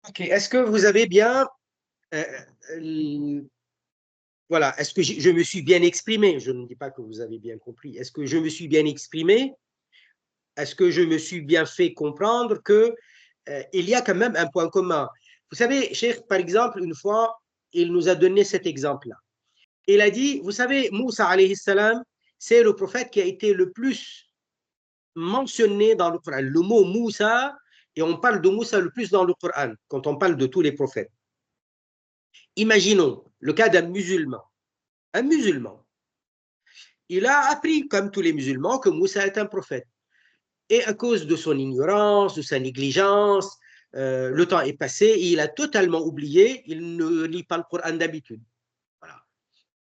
Ok, est-ce que vous avez bien, euh, euh, voilà, est-ce que je me suis bien exprimé? Je ne dis pas que vous avez bien compris. Est-ce que je me suis bien exprimé? Est-ce que je me suis bien fait comprendre que il y a quand même un point commun? Vous savez, Cheikh, par exemple, une fois, il nous a donné cet exemple-là. Il a dit, vous savez, Moussa alayhi salam, c'est le prophète qui a été le plus mentionné dans le Coran. Le mot Moussa, et on parle de Moussa le plus dans le Coran, quand on parle de tous les prophètes. Imaginons le cas d'un musulman. Un musulman, il a appris, comme tous les musulmans, que Moussa est un prophète. Et à cause de son ignorance, de sa négligence, le temps est passé et il a totalement oublié, il ne lit pas le Coran d'habitude. Voilà.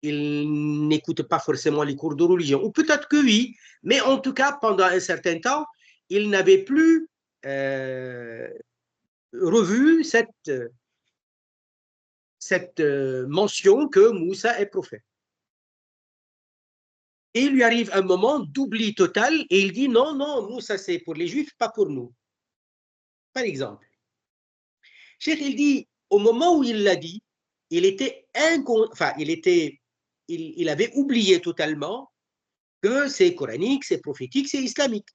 Il n'écoute pas forcément les cours de religion. Ou peut-être que oui, mais en tout cas, pendant un certain temps, il n'avait plus euh, revu cette mention que Moussa est prophète. Et il lui arrive un moment d'oubli total et il dit non, non, Moussa c'est pour les Juifs, pas pour nous. Par exemple. Cheikh, il dit, au moment où il l'a dit, il était enfin, il avait oublié totalement que c'est coranique, c'est prophétique, c'est islamique.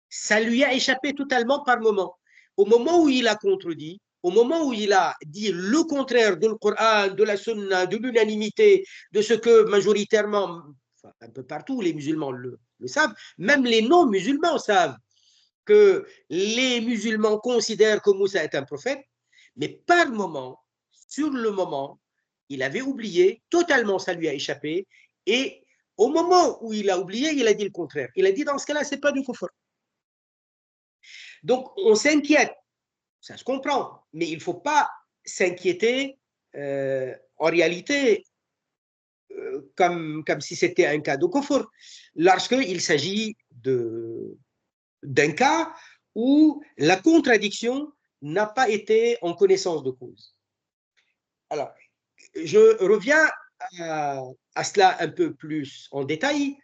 Ça lui a échappé totalement par moment. Au moment où il a contredit, au moment où il a dit le contraire de le Coran, de la Sunna, de l'unanimité, de ce que majoritairement, enfin, un peu partout, les musulmans le savent, même les non-musulmans savent que les musulmans considèrent que Moussa est un prophète, mais par moment, sur le moment, il avait oublié, totalement ça lui a échappé, et au moment où il a oublié, il a dit le contraire. Il a dit dans ce cas-là, c'est pas du kufr. Donc on s'inquiète, ça se comprend, mais il ne faut pas s'inquiéter en réalité comme si c'était un cas de kufr, lorsqu'il s'agit d'un cas où la contradiction n'a pas été en connaissance de cause. Alors, je reviens à cela un peu plus en détail,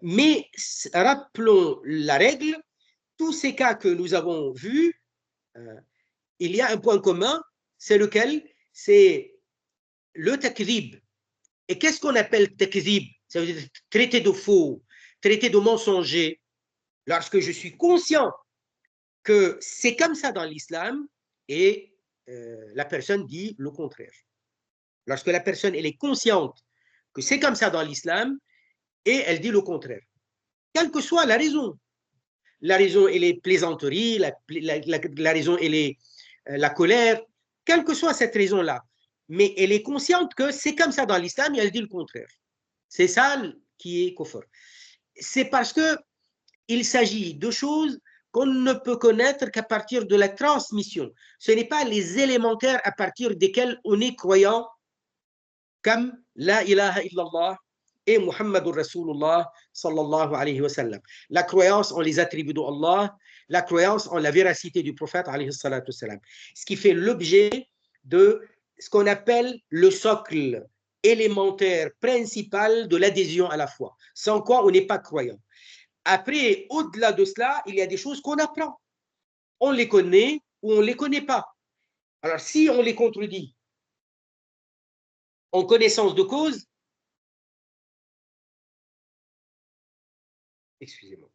mais rappelons la règle. Tous ces cas que nous avons vus, euh, il y a un point commun, c'est lequel? C'est le takzib. Et qu'est-ce qu'on appelle takzib? Ça veut dire traité de faux, traité de mensonger. Lorsque je suis conscient que c'est comme ça dans l'islam et la personne dit le contraire. Lorsque la personne elle est consciente que c'est comme ça dans l'islam et elle dit le contraire, quelle que soit la raison elle est plaisanterie, la raison elle est la colère, quelle que soit cette raison-là, mais elle est consciente que c'est comme ça dans l'islam et elle dit le contraire. C'est ça qui est kufr. C'est parce que il s'agit de choses qu'on ne peut connaître qu'à partir de la transmission. Ce n'est pas les élémentaires à partir desquels on est croyant, comme la ilaha illallah et Muhammadur Rasulullah sallallahu alayhi wa sallam. La croyance en les attributs d'Allah, la croyance en la véracité du prophète alayhi salatu salam. Ce qui fait l'objet de ce qu'on appelle le socle élémentaire principal de l'adhésion à la foi, sans quoi on n'est pas croyant. Après, au-delà de cela, il y a des choses qu'on apprend. On les connaît ou on ne les connaît pas. Alors, si on les contredit en connaissance de cause, excusez-moi.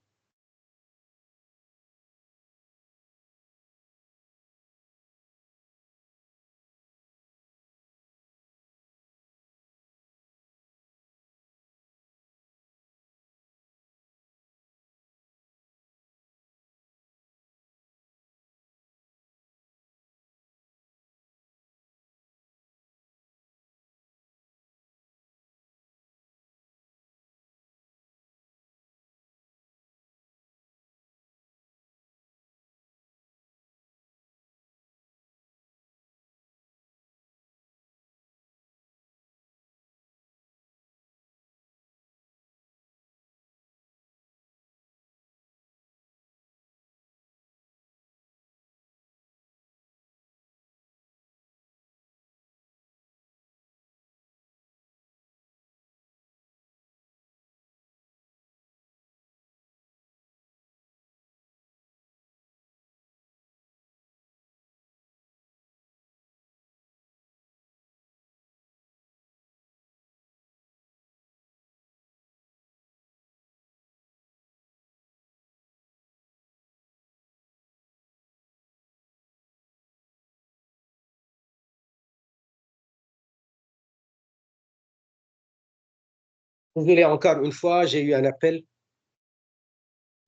Désolé encore une fois, j'ai eu un appel.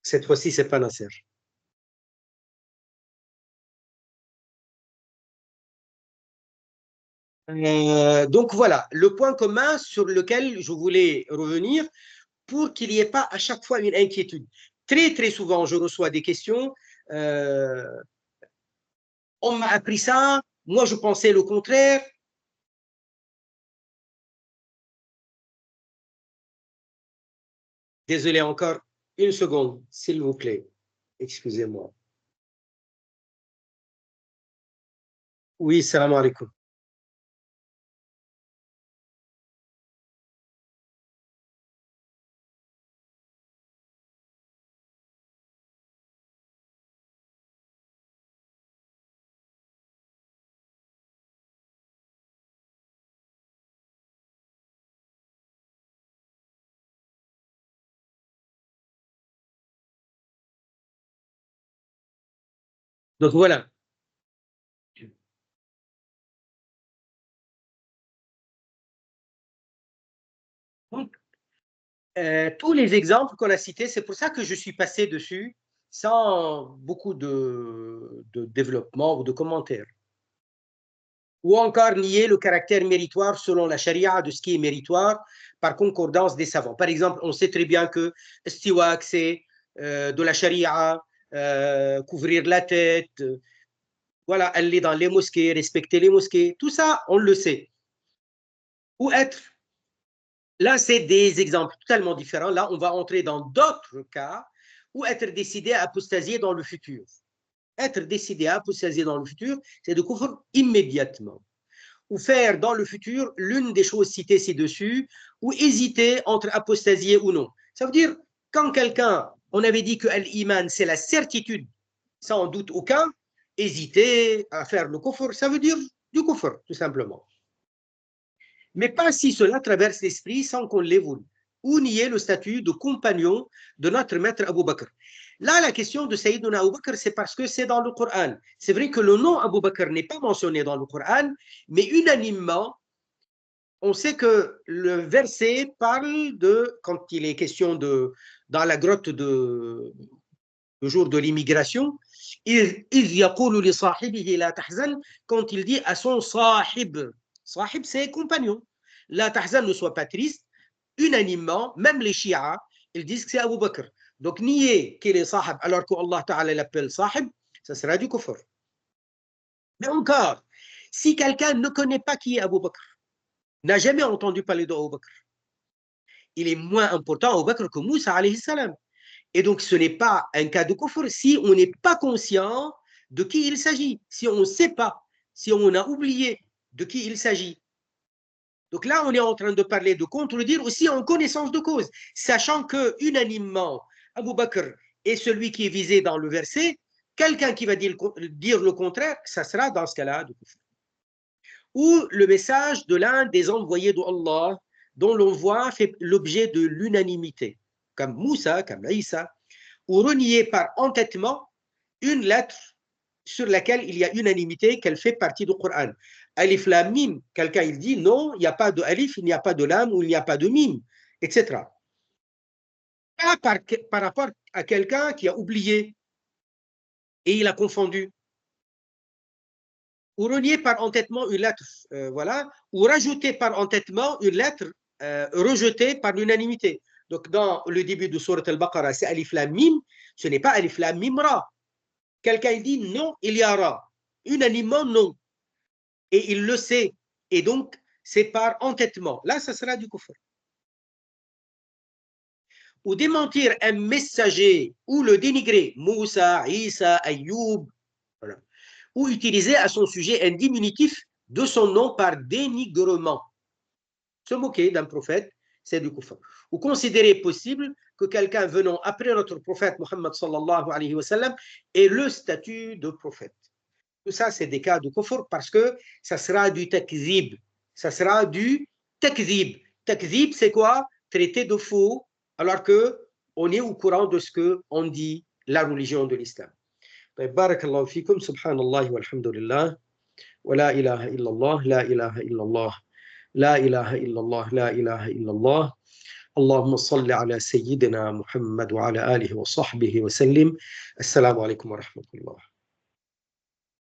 Cette fois-ci, c'est pas Nasser. Donc voilà, le point commun sur lequel je voulais revenir pour qu'il n'y ait pas à chaque fois une inquiétude. Très, très souvent, je reçois des questions. euh, on m'a appris ça, moi je pensais le contraire. Désolé encore, une seconde, s'il vous plaît. Excusez-moi. Oui, salam alaikum. Donc voilà. Donc, tous les exemples qu'on a cités, c'est pour ça que je suis passé dessus sans beaucoup de développement ou de commentaires. Ou encore nier le caractère méritoire selon la charia de ce qui est méritoire par concordance des savants. Par exemple, on sait très bien que istiwak, c'est de la charia, couvrir la tête, voilà, aller dans les mosquées, respecter les mosquées, tout ça, on le sait. Ou être, là, c'est des exemples totalement différents. Là, on va entrer dans d'autres cas où être décidé à apostasier dans le futur. Être décidé à apostasier dans le futur, c'est de couvrir immédiatement. Ou faire dans le futur l'une des choses citées ci-dessus, ou hésiter entre apostasier ou non. Ça veut dire, quand quelqu'un, on avait dit que l'iman, c'est la certitude, sans doute aucun, hésiter à faire le kufr, ça veut dire du kufr, tout simplement. Mais pas si cela traverse l'esprit sans qu'on l'évolue, ou nier le statut de compagnon de notre maître Abu Bakr. Là, la question de Sayyidina Abu Bakr, c'est parce que c'est dans le Coran. C'est vrai que le nom Abu Bakr n'est pas mentionné dans le Coran, mais unanimement, on sait que le verset parle de, quand il est question de, dans la grotte le jour de l'immigration, quand il dit à son sahib, sahib c'est compagnon, la tahzan ne soit pas triste, unanimement, même les chiites, ils disent que c'est Abu Bakr. Donc nier qu'il est sahib alors qu'Allah Ta'ala l'appelle sahib, ça sera du kufr. Mais encore, si quelqu'un ne connaît pas qui est Abu Bakr, n'a jamais entendu parler d'Abu Bakr, il est moins important Abu Bakr que Moussa alayhi salam. Et donc, ce n'est pas un cas de kufr si on n'est pas conscient de qui il s'agit, si on ne sait pas, si on a oublié de qui il s'agit. Donc là, on est en train de parler de contredire aussi en connaissance de cause, sachant que unanimement, Abu Bakr est celui qui est visé dans le verset. Quelqu'un qui va dire le contraire, ça sera dans ce cas-là de kufr. Ou le message de l'un des envoyés d'Allah, dont l'on voit fait l'objet de l'unanimité, comme Moussa, comme Isa, ou renier par entêtement une lettre sur laquelle il y a unanimité qu'elle fait partie du Coran. Alif lam mim, quelqu'un il dit non, il n'y a pas de alif, il n'y a pas de lam ou il n'y a pas de mim, etc. Pas par rapport à quelqu'un qui a oublié et il a confondu. Ou renier par entêtement une lettre, voilà, ou rajouter par entêtement une lettre rejetée par l'unanimité. Donc, dans le début de Surat al-Baqarah, c'est Alif Lam Mim, ce n'est pas Alif Lam Mim Ra. Quelqu'un dit non, il y a Ra. Unanimement, non. Et il le sait. Et donc, c'est par entêtement. Là, ça sera du kufr. Ou démentir un messager ou le dénigrer, Moussa, Isa, Ayoub, voilà. Ou utiliser à son sujet un diminutif de son nom par dénigrement. Se moquer d'un prophète, c'est du kufr. Ou considérer possible que quelqu'un venant après notre prophète Muhammad sallallahu alayhi wa sallam ait le statut de prophète. Tout ça, c'est des cas de kufr parce que ça sera du takzib. Ça sera du takzib. Takzib, c'est quoi? Traiter de faux, alors que on est au courant de ce que on dit la religion de l'islam. بارك الله فيكم سبحان الله والحمد لله ولا إله إلا الله لا إله إلا الله لا إله إلا الله لا إله إلا الله اللهم صل على سيدنا محمد وعلى آله وصحبه وسلم. السلام عليكم ورحمة الله.